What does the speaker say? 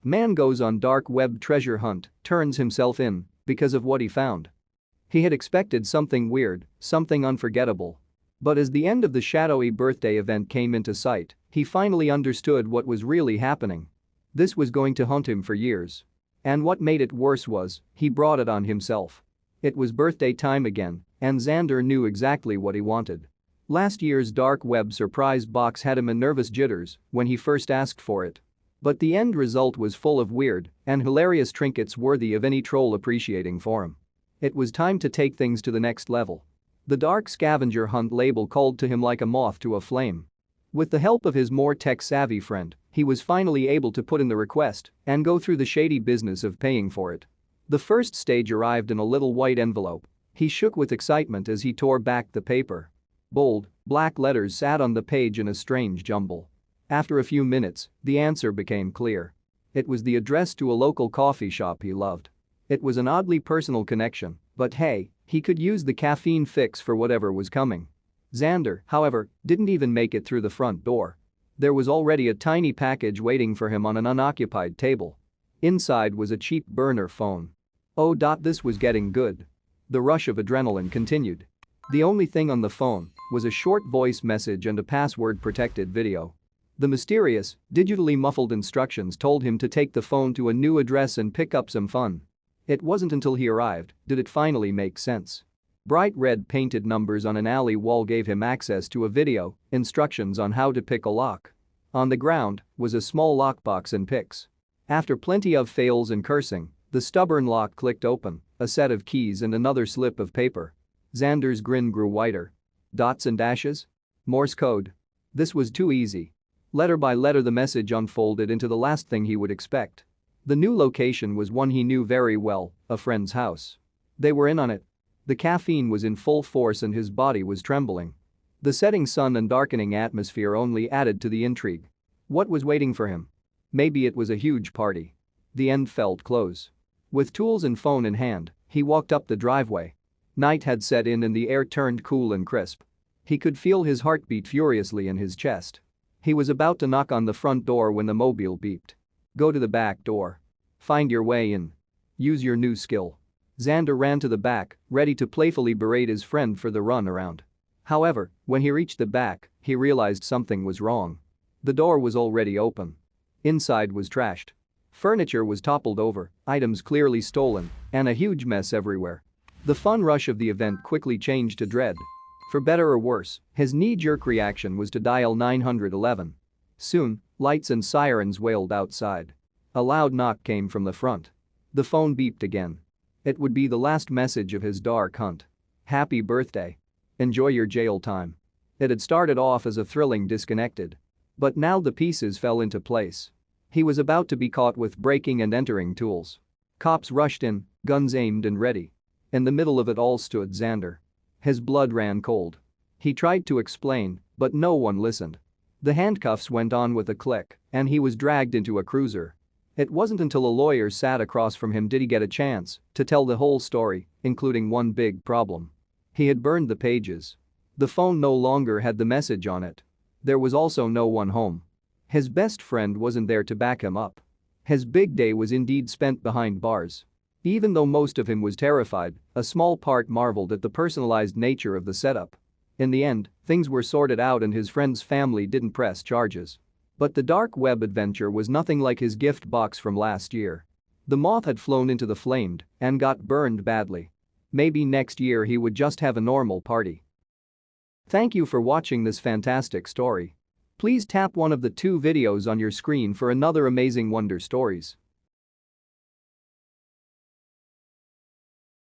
Man goes on dark web treasure hunt, turns himself in because of what he found. He had expected something weird, something unforgettable. But as the end of the shadowy birthday event came into sight, he finally understood what was really happening. This was going to haunt him for years. And what made it worse was, he brought it on himself. It was birthday time again, and Xander knew exactly what he wanted. Last year's dark web surprise box had him in nervous jitters when he first asked for it. But the end result was full of weird and hilarious trinkets worthy of any troll appreciating for him. It was time to take things to the next level. The dark scavenger hunt label called to him like a moth to a flame. With the help of his more tech-savvy friend, he was finally able to put in the request and go through the shady business of paying for it. The first stage arrived in a little white envelope. He shook with excitement as he tore back the paper. Bold, black letters sat on the page in a strange jumble. After a few minutes, the answer became clear. It was the address to a local coffee shop he loved. It was an oddly personal connection, but hey, he could use the caffeine fix for whatever was coming. Xander, however, didn't even make it through the front door. There was already a tiny package waiting for him on an unoccupied table. Inside was a cheap burner phone. Oh, this was getting good. The rush of adrenaline continued. The only thing on the phone was a short voice message and a password-protected video. The mysterious, digitally muffled instructions told him to take the phone to a new address and pick up some fun. It wasn't until he arrived did it finally make sense. Bright red painted numbers on an alley wall gave him access to a video, instructions on how to pick a lock. On the ground was a small lockbox and picks. After plenty of fails and cursing, the stubborn lock clicked open, a set of keys and another slip of paper. Xander's grin grew wider. Dots and dashes? Morse code. This was too easy. Letter by letter the message unfolded into the last thing he would expect. The new location was one he knew very well, a friend's house. They were in on it. The caffeine was in full force and his body was trembling. The setting sun and darkening atmosphere only added to the intrigue. What was waiting for him? Maybe it was a huge party. The end felt close. With tools and phone in hand, he walked up the driveway. Night had set in and the air turned cool and crisp. He could feel his heart beat furiously in his chest. He was about to knock on the front door when the mobile beeped. Go to the back door. Find your way in. Use your new skill. Xander ran to the back, ready to playfully berate his friend for the run around. However, when he reached the back, he realized something was wrong. The door was already open. Inside was trashed. Furniture was toppled over, items clearly stolen, and a huge mess everywhere. The fun rush of the event quickly changed to dread. For better or worse, his knee-jerk reaction was to dial 911. Soon, lights and sirens wailed outside. A loud knock came from the front. The phone beeped again. It would be the last message of his dark hunt. Happy birthday. Enjoy your jail time. It had started off as a thrilling disconnected. But now the pieces fell into place. He was about to be caught with breaking and entering tools. Cops rushed in, guns aimed and ready. In the middle of it all stood Xander. His blood ran cold. He tried to explain, but no one listened. The handcuffs went on with a click, and he was dragged into a cruiser. It wasn't until a lawyer sat across from him did he get a chance to tell the whole story, including one big problem. He had burned the pages. The phone no longer had the message on it. There was also no one home. His best friend wasn't there to back him up. His big day was indeed spent behind bars. Even though most of him was terrified, a small part marveled at the personalized nature of the setup. In the end, things were sorted out and his friend's family didn't press charges. But the dark web adventure was nothing like his gift box from last year. The moth had flown into the flame and got burned badly. Maybe next year he would just have a normal party. Thank you for watching this fantastic story. Please tap one of the 2 videos on your screen for another amazing Wonder Stories.